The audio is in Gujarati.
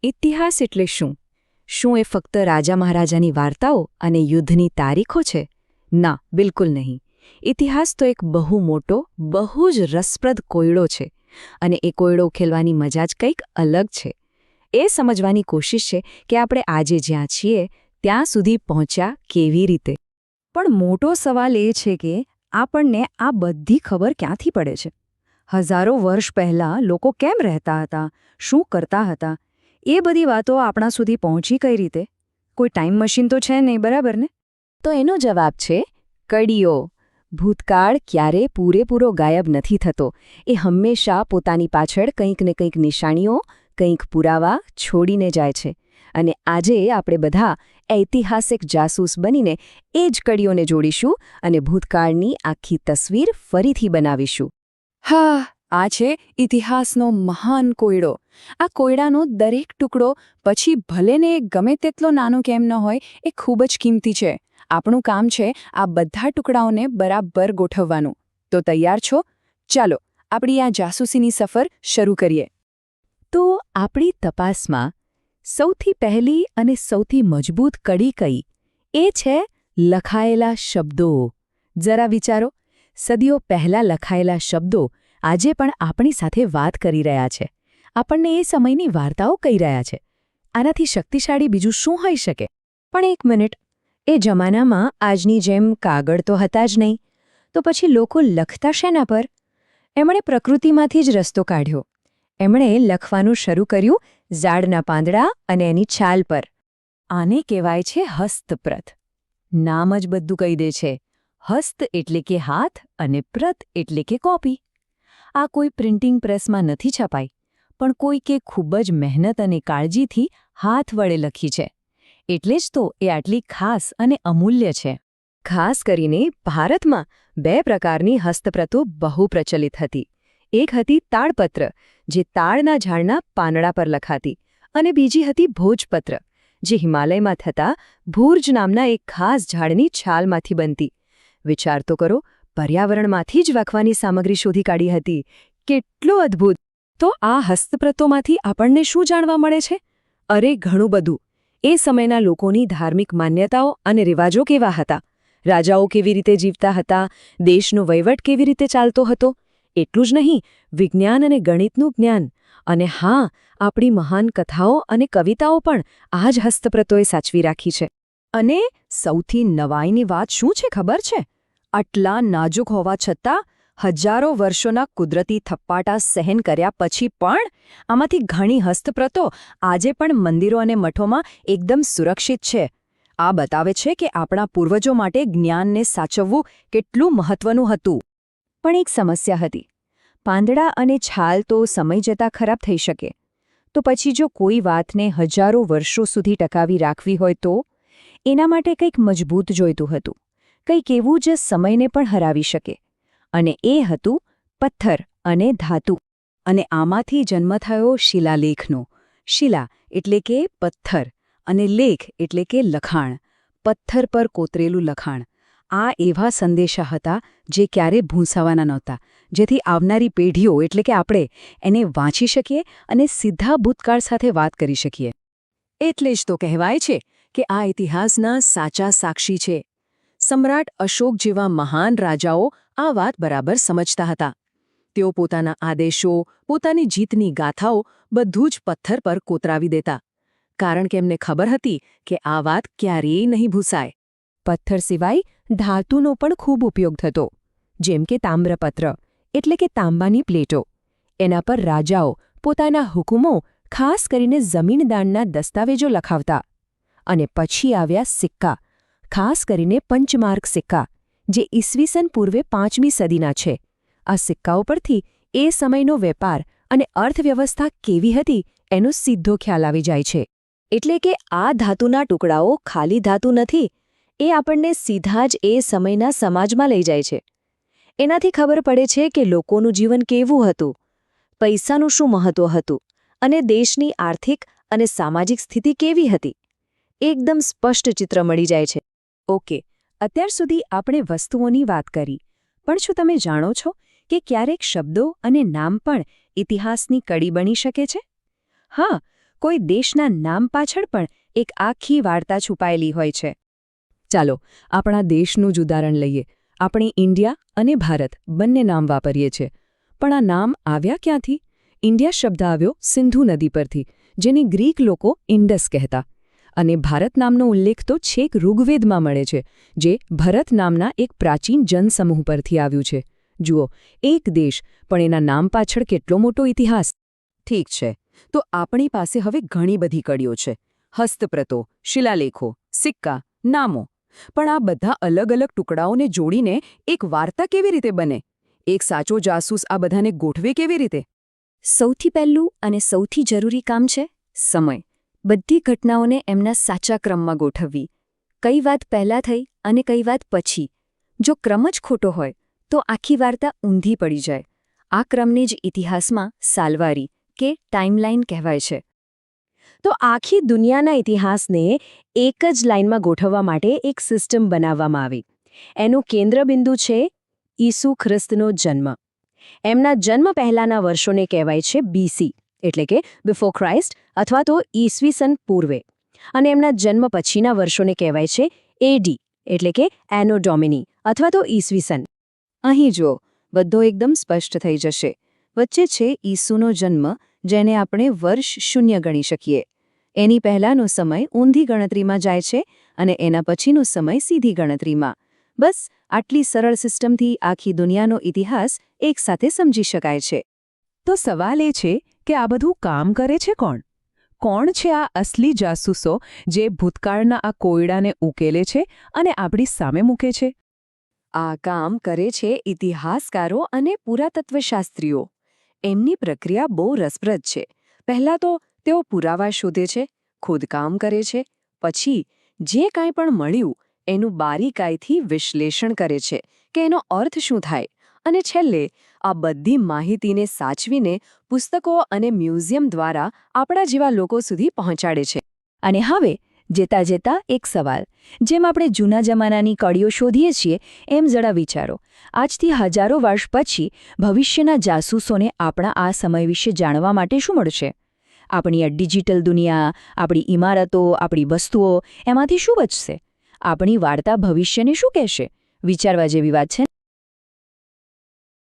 ઇતિહાસ એટલે શું? શું એ ફક્ત રાજા મહારાજાની વાર્તાઓ અને યુદ્ધની તારીખો છે? ના, બિલકુલ નહીં. ઇતિહાસ તો એક બહુ મોટો, બહુ જ રસપ્રદ કોયડો છે અને એ કોયડો ઉકેલવાની મજા જ કંઈક અલગ છે. એ સમજવાની કોશિશ છે કે આપણે આજે જ્યાં છીએ ત્યાં સુધી પહોંચ્યા કેવી રીતે. પણ મોટો સવાલ એ છે કે આપણને આ બધી ખબર ક્યાંથી પડે છે? હજારો વર્ષ પહેલાં લોકો કેમ રહેતા હતા, શું કરતા હતા, એ બધી વાતો આપણા સુધી પહોંચી કઈ રીતે? કોઈ ટાઈમ મશીન તો છે નહીં, બરાબર ને? તો એનો જવાબ છે કડીઓ. ભૂતકાળ ક્યારે પૂરેપૂરો ગાયબ નથી થતો. એ હંમેશા પોતાની પાછળ કંઈક ને કંઈક નિશાનીઓ, કંઈક પુરાવા છોડીને જાય છે. અને આજે આપણે બધા ઐતિહાસિક જાસૂસ બનીને એ જ કડીઓને જોડીશું અને ભૂતકાળની આખી તસવીર ફરીથી બનાવીશું. હા, આ છે ઇતિહાસનો મહાન કોયડો. આ કોયડાનો દરેક ટુકડો, પછી ભલેને એ ગમે તેટલો નાનો કેમ ન હોય, એ ખૂબ જ કિંમતી છે. આપણું કામ છે આ બધા ટુકડાઓને બરાબર ગોઠવવાનું. તો તૈયાર છો? ચાલો આપણી આ જાસૂસીની સફર શરૂ કરીએ. તો આપણી તપાસમાં સૌથી પહેલી અને સૌથી મજબૂત કડી કઈ? એ છે લખાયેલા શબ્દો. જરા વિચારો, સદીઓ પહેલાં લખાયેલા શબ્દો આજે પણ આપણી સાથે વાત કરી રહ્યા છે. આપણને એ સમયની વાર્તાઓ કહી રહ્યા છે. આનાથી શક્તિશાળી બીજું શું હોઈ શકે? પણ એક મિનિટ, એ જમાનામાં આજની જેમ કાગળ તો હતા જ નહીં. તો પછી લોકો લખતા શેના પર? એમણે પ્રકૃતિમાંથી જ રસ્તો કાઢ્યો. એમણે લખવાનું શરૂ કર્યું ઝાડના પાંદડા અને એની છાલ પર. આને કહેવાય છે હસ્તપ્રત. નામ જ બધું કહી દે છે. હસ્ત એટલે કે હાથ અને પ્રત એટલે કે કોપી. આ કોઈ પ્રિન્ટિંગ પ્રેસમાં નથી છપાઈ, પણ કોઈકે ખૂબ જ મહેનત અને કાળજીથી હાથ વડે લખી છે. એટલે જ તો એ આટલી ખાસ અને અમૂલ્ય છે. ખાસ કરીને ભારતમાં 2 પ્રકારની હસ્તપ્રતો બહુ પ્રચલિત હતી. એક હતી તાડપત્ર, જે તાડના ઝાડના પાંદડા પર લખાતી, અને બીજી હતી ભોજપત્ર, જે હિમાલયમાં થતા ભૂર્જ નામના એક ખાસ ઝાડની છાલમાંથી બનતી. વિચાર તો કરો, પર્યાવરણમાંથી જ લખવાની સામગ્રી શોધી કાઢી હતી. કેટલું અદ્ભુત! તો આ હસ્તપ્રતોમાંથી આપણને શું જાણવા મળે છે? અરે ઘણું બધું. એ સમયના લોકોની ધાર્મિક માન્યતાઓ અને રિવાજો કેવા હતા, રાજાઓ કેવી રીતે જીવતા હતા, દેશનો વહીવટ કેવી રીતે ચાલતો હતો. એટલું જ નહીં, વિજ્ઞાન અને ગણિતનું જ્ઞાન. અને હા, આપણી મહાન કથાઓ અને કવિતાઓ પણ આ જ હસ્તપ્રતોએ સાચવી રાખી છે. અને સૌથી નવાઈની વાત શું છે ખબર છે? આટલા નાજુક હોવા છતાં હજારો વર્ષોના કુદરતી થપ્પાટા સહન કર્યા પછી પણ આમાંથી ઘણી હસ્તપ્રતો આજે પણ મંદિરો અને મઠોમાં એકદમ સુરક્ષિત છે. આ બતાવે છે કે આપણા પૂર્વજો માટે જ્ઞાનને સાચવવું કેટલું મહત્વનું હતું. પણ એક સમસ્યા હતી. પાંદડા અને છાલ તો સમય જતાં ખરાબ થઈ શકે. તો પછી જો કોઈ વાતને હજારો વર્ષો સુધી ટકાવી રાખવી હોય તો એના માટે કંઈક મજબૂત જોઈતું હતું, કંઈક એવું જે સમયને પણ હરાવી શકે. અને એ હતું પથ્થર અને ધાતુ. અને આમાંથી જન્મ થયો શિલાલેખનો. શિલા એટલે કે પથ્થર અને લેખ એટલે કે લખાણ. પથ્થર પર કોતરેલું લખાણ. આ એવા સંદેશા હતા જે ક્યારે ભૂંસાવાના નહોતા, જેથી આવનારી પેઢીઓ એટલે કે આપણે એને વાંચી શકીએ અને સીધા ભૂતકાળ સાથે વાત કરી શકીએ. એટલે જ તો કહેવાય છે કે આ ઇતિહાસના સાચા સાક્ષી છે. સમ્રાટ અશોક જેવા મહાન રાજાઓ આ વાત બરાબર સમજતા હતા. તેઓ પોતાના આદેશો, પોતાની જીતની ગાથાઓ બધું જ પથ્થર પર કોતરાવી દેતા. કારણ કે એમને ખબર હતી કે આ વાત ક્યારેય નહીં ભૂસાય. પથ્થર સિવાય ધાતુનો પણ ખૂબ ઉપયોગ થતો, જેમ કે તામ્રપત્ર એટલે કે તાંબાની પ્લેટો. એના પર રાજાઓ પોતાના હુકુમો, ખાસ કરીને જમીનદારના દસ્તાવેજો લખાવતા. અને પછી આવ્યા સિક્કા, ખાસ કરીને પંચમાર્ક સિક્કા, જે ઈસવીસન પૂર્વે 5મી સદીના છે. આ સિક્કાઓ પરથી એ સમયનો વેપાર અને અર્થવ્યવસ્થા કેવી હતી એનો સીધો ખ્યાલ આવી જાય છે. એટલે કે આ ધાતુના ટુકડાઓ ખાલી ધાતુ નથી, એ આપણને સીધા જ એ સમયના સમાજમાં લઈ જાય છે. એનાથી ખબર પડે છે કે લોકોનું જીવન કેવું હતું, પૈસાનું શું મહત્વ હતું અને દેશની આર્થિક અને સામાજિક સ્થિતિ કેવી હતી. એકદમ સ્પષ્ટ ચિત્ર મળી જાય છે. ઓકે, અત્યાર સુધી આપણે વસ્તુઓની વાત કરી, પણ શું તમે જાણો છો કે ક્યારેક શબ્દો અને નામ પણ ઇતિહાસની કડી બની શકે છે? હા, કોઈ દેશના નામ પાછળ પણ એક આખી વાર્તા છુપાયેલી હોય છે. ચાલો આપણા દેશનું જ ઉદાહરણ લઈએ. આપણે ઇન્ડિયા અને ભારત બંને નામ વાપરીએ છીએ. પણ આ નામ આવ્યા ક્યાંથી? ઇન્ડિયા શબ્દ આવ્યો સિંધુ નદી પરથી, જેને ગ્રીક લોકો ઇન્ડસ કહેતા. અને ભારત નામનો ઉલ્લેખ તો છેક ઋગ્વેદમાં મળે છે, જે ભરત નામના એક પ્રાચીન જનસમૂહ પરથી આવ્યું છે. જુઓ, એક દેશ, પણ એના નામ પાછળ કેટલો મોટો ઇતિહાસ. ઠીક છે, તો આપણી પાસે હવે ઘણી બધી કડીઓ છે. હસ્તપ્રતો, શિલાલેખો, સિક્કા, નામો. પણ આ બધા અલગ અલગ ટુકડાઓને જોડીને એક વાર્તા કેવી રીતે બને? એક સાચો જાસૂસ આ બધાને ગોઠવે કેવી રીતે? સૌથી પહેલું અને સૌથી જરૂરી કામ છે સમય. બધી ઘટનાઓને એમના સાચા ક્રમમાં ગોઠવવી. કઈ વાત પહેલાં થઈ અને કઈ વાત પછી. જો ક્રમ જ ખોટો હોય તો આખી વાર્તા ઊંધી પડી જાય. આ ક્રમને જ ઇતિહાસમાં સાલવારી કે ટાઈમલાઈન કહેવાય છે. તો આખી દુનિયાના ઇતિહાસને એક જ લાઇનમાં ગોઠવવા માટે એક સિસ્ટમ બનાવવામાં આવી. એનું કેન્દ્રબિંદુ છે ઈસુ ખ્રિસ્તનો જન્મ. એમના જન્મ પહેલાંના વર્ષોને કહેવાય છે બીસી, એટલે કે બિફોર ક્રાઇસ્ટ અથવા તો ઈસવીસન પૂર્વે. અને એમના જન્મ પછીના વર્ષોને કહેવાય છે એડી, એટલે કે એનો ડોમિની અથવા તો ઈસવીસન. અહીં જો બધો એકદમ સ્પષ્ટ થઈ જશે. વચ્ચે છે ઈસુનો જન્મ, જેને આપણે વર્ષ 0 ગણી શકીએ. એની પહેલાંનો સમય ઊંધી ગણતરીમાં જાય છે અને એના પછીનો સમય સીધી ગણતરીમાં. બસ આટલી સરળ સિસ્ટમથી આખી દુનિયાનો ઇતિહાસ એકસાથે સમજી શકાય છે. તો સવાલ એ છે કે આ બધું કામ કરે છે કોણ? કોણ છે આ અસલી જાસૂસો જે ભૂતકાળના આ કોયડાને ઉકેલે છે અને આપણી સામે મૂકે છે? આ કામ કરે છે ઇતિહાસકારો અને પુરાતત્વશાસ્ત્રીઓ. એમની પ્રક્રિયા બહુ રસપ્રદ છે. પહેલાં તો તેઓ પુરાવા શોધે છે, ખોદકામ કરે છે, પછી જે કાંઈ પણ મળ્યું એનું બારીકાઈથી વિશ્લેષણ કરે છે કે એનો અર્થ શું થાય, અને છેલ્લે આ બધી માહિતીને સાચવીને પુસ્તકો અને મ્યુઝિયમ દ્વારા આપણા જેવા લોકો સુધી પહોંચાડે છે. અને હવે જેતા જેતા એક સવાલ. જેમ આપણે જૂના જમાનાની કડીઓ શોધીએ છીએ, એમ જરા વિચારો. આજથી હજારો વર્ષ પછી ભવિષ્યના જાસૂસોને આપણા આ સમય વિશે જાણવા માટે શું મળશે? આપણી આ ડિજિટલ દુનિયા, આપણી ઇમારતો, આપણી વસ્તુઓ, એમાંથી શું બચશે? આપણી વાર્તા ભવિષ્યને શું કહેશે? વિચારવા જેવી વાત છે.